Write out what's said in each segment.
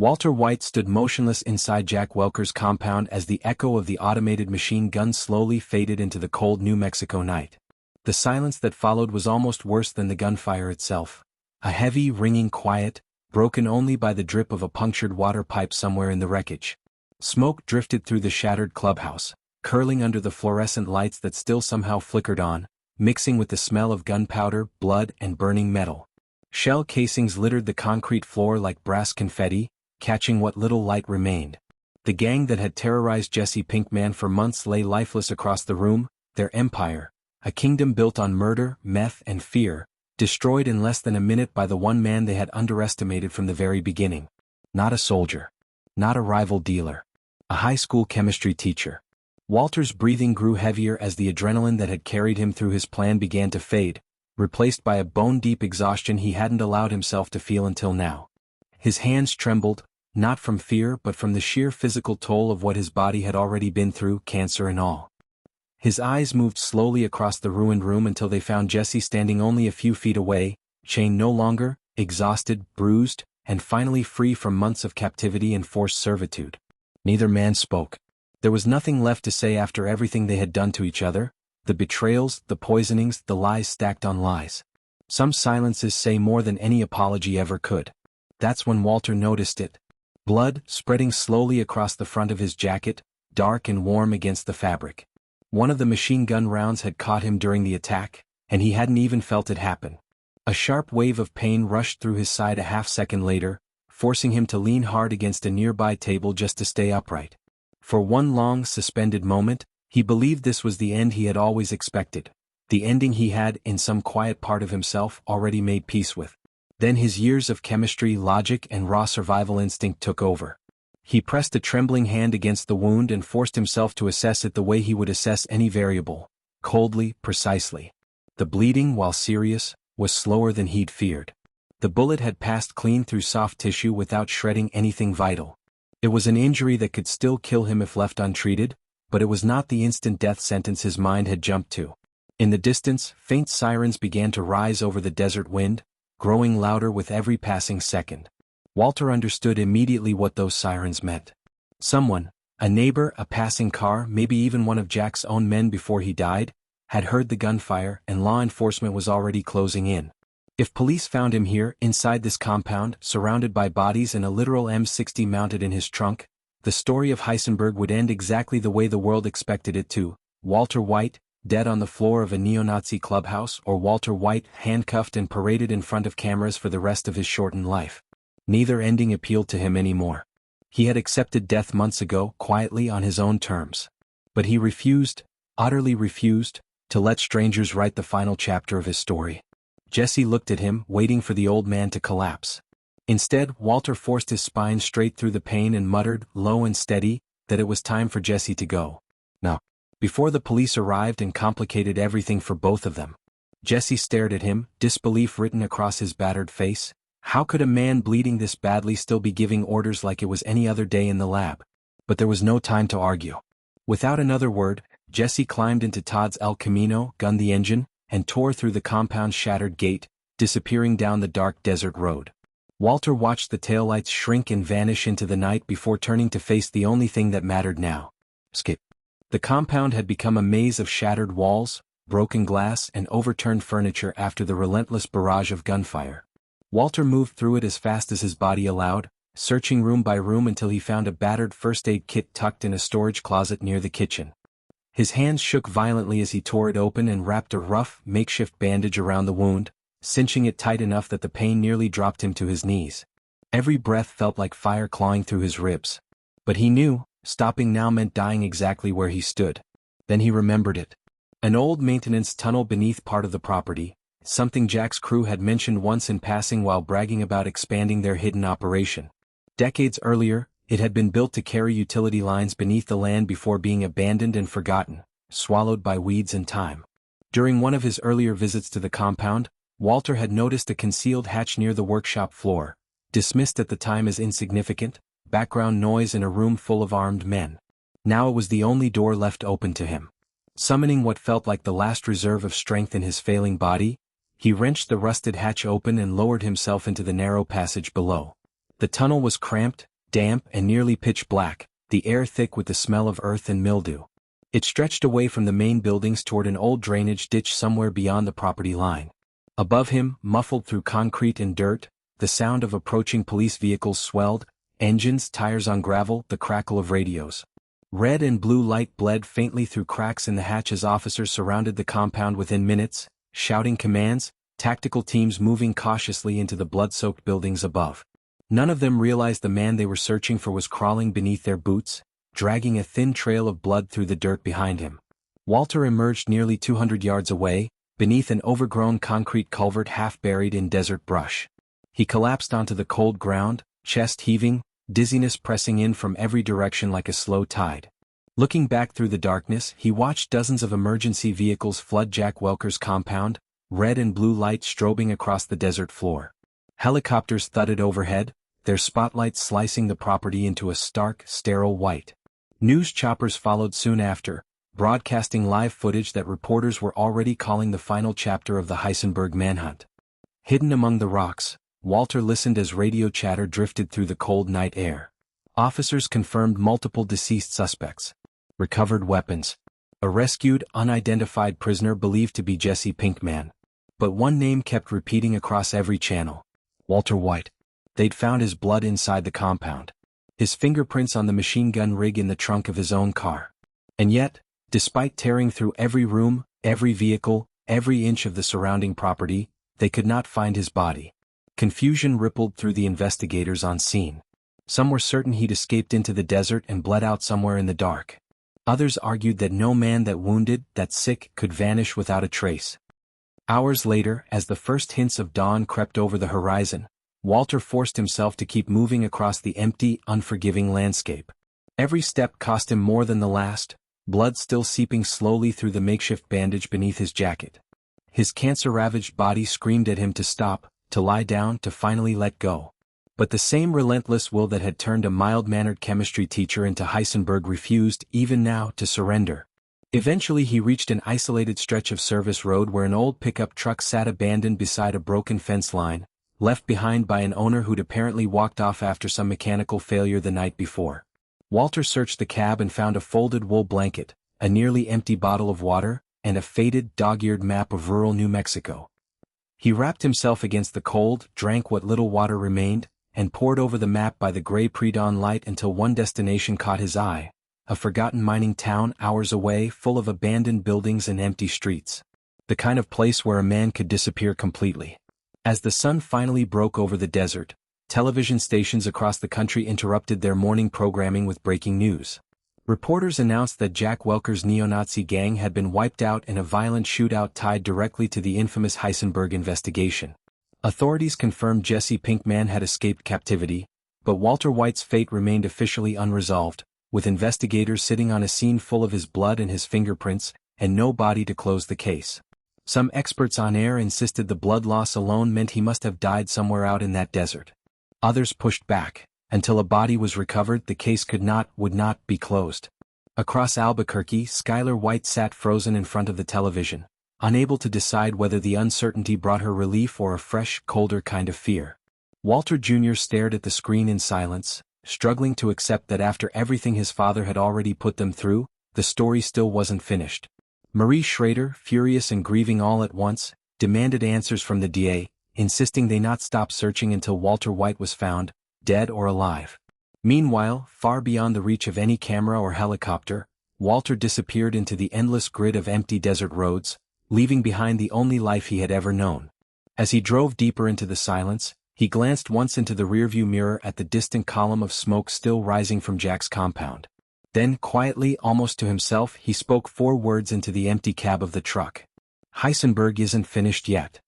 Walter White stood motionless inside Jack Welker's compound as the echo of the automated machine gun slowly faded into the cold New Mexico night. The silence that followed was almost worse than the gunfire itself. A heavy, ringing quiet, broken only by the drip of a punctured water pipe somewhere in the wreckage. Smoke drifted through the shattered clubhouse, curling under the fluorescent lights that still somehow flickered on, mixing with the smell of gunpowder, blood, and burning metal. Shell casings littered the concrete floor like brass confetti, catching what little light remained. The gang that had terrorized Jesse Pinkman for months lay lifeless across the room, their empire, a kingdom built on murder, meth, and fear, destroyed in less than a minute by the one man they had underestimated from the very beginning. Not a soldier. Not a rival dealer. A high school chemistry teacher. Walter's breathing grew heavier as the adrenaline that had carried him through his plan began to fade, replaced by a bone-deep exhaustion he hadn't allowed himself to feel until now. His hands trembled, not from fear but from the sheer physical toll of what his body had already been through, cancer and all. His eyes moved slowly across the ruined room until they found Jesse standing only a few feet away, chained no longer, exhausted, bruised, and finally free from months of captivity and forced servitude. Neither man spoke. There was nothing left to say after everything they had done to each other, the betrayals, the poisonings, the lies stacked on lies. Some silences say more than any apology ever could. That's when Walter noticed it. Blood spreading slowly across the front of his jacket, dark and warm against the fabric. One of the machine gun rounds had caught him during the attack, and he hadn't even felt it happen. A sharp wave of pain rushed through his side a half-second later, forcing him to lean hard against a nearby table just to stay upright. For one long, suspended moment, he believed this was the end he had always expected, the ending he had, in some quiet part of himself, already made peace with. Then his years of chemistry, logic, and raw survival instinct took over. He pressed a trembling hand against the wound and forced himself to assess it the way he would assess any variable, coldly, precisely. The bleeding, while serious, was slower than he'd feared. The bullet had passed clean through soft tissue without shredding anything vital. It was an injury that could still kill him if left untreated, but it was not the instant death sentence his mind had jumped to. In the distance, faint sirens began to rise over the desert wind, growing louder with every passing second. Walter understood immediately what those sirens meant. Someone, a neighbor, a passing car, maybe even one of Jack's own men before he died, had heard the gunfire and law enforcement was already closing in. If police found him here, inside this compound, surrounded by bodies and a literal M60 mounted in his trunk, the story of Heisenberg would end exactly the way the world expected it to. Walter White, dead on the floor of a neo-Nazi clubhouse, or Walter White, handcuffed and paraded in front of cameras for the rest of his shortened life. Neither ending appealed to him anymore. He had accepted death months ago, quietly on his own terms. But he refused, utterly refused, to let strangers write the final chapter of his story. Jesse looked at him, waiting for the old man to collapse. Instead, Walter forced his spine straight through the pain and muttered, low and steady, that it was time for Jesse to go. Now, before the police arrived and complicated everything for both of them. Jesse stared at him, disbelief written across his battered face. How could a man bleeding this badly still be giving orders like it was any other day in the lab? But there was no time to argue. Without another word, Jesse climbed into Todd's El Camino, gunned the engine, and tore through the compound's shattered gate, disappearing down the dark desert road. Walter watched the taillights shrink and vanish into the night before turning to face the only thing that mattered now. Skip. The compound had become a maze of shattered walls, broken glass, and overturned furniture after the relentless barrage of gunfire. Walter moved through it as fast as his body allowed, searching room by room until he found a battered first aid kit tucked in a storage closet near the kitchen. His hands shook violently as he tore it open and wrapped a rough, makeshift bandage around the wound, cinching it tight enough that the pain nearly dropped him to his knees. Every breath felt like fire clawing through his ribs. But he knew, stopping now meant dying exactly where he stood. Then he remembered it. An old maintenance tunnel beneath part of the property, something Jack's crew had mentioned once in passing while bragging about expanding their hidden operation. Decades earlier, it had been built to carry utility lines beneath the land before being abandoned and forgotten, swallowed by weeds and time. During one of his earlier visits to the compound, Walter had noticed a concealed hatch near the workshop floor, dismissed at the time as insignificant, background noise in a room full of armed men. Now it was the only door left open to him. Summoning what felt like the last reserve of strength in his failing body, he wrenched the rusted hatch open and lowered himself into the narrow passage below. The tunnel was cramped, damp and nearly pitch black, the air thick with the smell of earth and mildew. It stretched away from the main buildings toward an old drainage ditch somewhere beyond the property line. Above him, muffled through concrete and dirt, the sound of approaching police vehicles swelled, engines, tires on gravel, the crackle of radios. Red and blue light bled faintly through cracks in the hatch as officers surrounded the compound within minutes, shouting commands, tactical teams moving cautiously into the blood-soaked buildings above. None of them realized the man they were searching for was crawling beneath their boots, dragging a thin trail of blood through the dirt behind him. Walter emerged nearly 200 yards away, beneath an overgrown concrete culvert half buried in desert brush. He collapsed onto the cold ground, chest heaving, dizziness pressing in from every direction like a slow tide. Looking back through the darkness, he watched dozens of emergency vehicles flood Jack Welker's compound, red and blue light strobing across the desert floor. Helicopters thudded overhead, their spotlights slicing the property into a stark, sterile white. News choppers followed soon after, broadcasting live footage that reporters were already calling the final chapter of the Heisenberg manhunt. Hidden among the rocks, Walter listened as radio chatter drifted through the cold night air. Officers confirmed multiple deceased suspects. Recovered weapons. A rescued, unidentified prisoner believed to be Jesse Pinkman. But one name kept repeating across every channel. Walter White. They'd found his blood inside the compound. His fingerprints on the machine gun rig in the trunk of his own car. And yet, despite tearing through every room, every vehicle, every inch of the surrounding property, they could not find his body. Confusion rippled through the investigators on scene. Some were certain he'd escaped into the desert and bled out somewhere in the dark. Others argued that no man that wounded, that sick, could vanish without a trace. Hours later, as the first hints of dawn crept over the horizon, Walter forced himself to keep moving across the empty, unforgiving landscape. Every step cost him more than the last, blood still seeping slowly through the makeshift bandage beneath his jacket. His cancer-ravaged body screamed at him to stop, to lie down, to finally let go. But the same relentless will that had turned a mild-mannered chemistry teacher into Heisenberg refused, even now, to surrender. Eventually he reached an isolated stretch of service road where an old pickup truck sat abandoned beside a broken fence line, left behind by an owner who'd apparently walked off after some mechanical failure the night before. Walter searched the cab and found a folded wool blanket, a nearly empty bottle of water, and a faded, dog-eared map of rural New Mexico. He wrapped himself against the cold, drank what little water remained, and pored over the map by the gray pre-dawn light until one destination caught his eye, a forgotten mining town hours away full of abandoned buildings and empty streets. The kind of place where a man could disappear completely. As the sun finally broke over the desert, television stations across the country interrupted their morning programming with breaking news. Reporters announced that Jack Welker's neo-Nazi gang had been wiped out in a violent shootout tied directly to the infamous Heisenberg investigation. Authorities confirmed Jesse Pinkman had escaped captivity, but Walter White's fate remained officially unresolved, with investigators sitting on a scene full of his blood and his fingerprints, and no body to close the case. Some experts on air insisted the blood loss alone meant he must have died somewhere out in that desert. Others pushed back. Until a body was recovered, the case would not be closed. Across Albuquerque, Skylar White sat frozen in front of the television, unable to decide whether the uncertainty brought her relief or a fresh, colder kind of fear. Walter Jr. stared at the screen in silence, struggling to accept that after everything his father had already put them through, the story still wasn't finished. Marie Schrader, furious and grieving all at once, demanded answers from the DA, insisting they not stop searching until Walter White was found, dead or alive. Meanwhile, far beyond the reach of any camera or helicopter, Walter disappeared into the endless grid of empty desert roads, leaving behind the only life he had ever known. As he drove deeper into the silence, he glanced once into the rearview mirror at the distant column of smoke still rising from Jack's compound. Then, quietly, almost to himself, he spoke 4 words into the empty cab of the truck. Heisenberg isn't finished yet.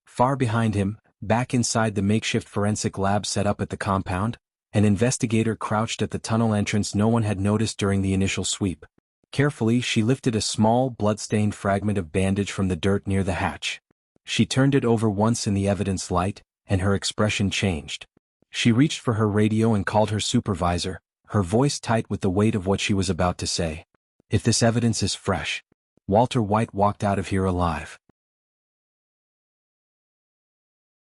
Far behind him, back inside the makeshift forensic lab set up at the compound, an investigator crouched at the tunnel entrance no one had noticed during the initial sweep. Carefully, she lifted a small, blood-stained fragment of bandage from the dirt near the hatch. She turned it over once in the evidence light, and her expression changed. She reached for her radio and called her supervisor, her voice tight with the weight of what she was about to say. If this evidence is fresh, Walter White walked out of here alive.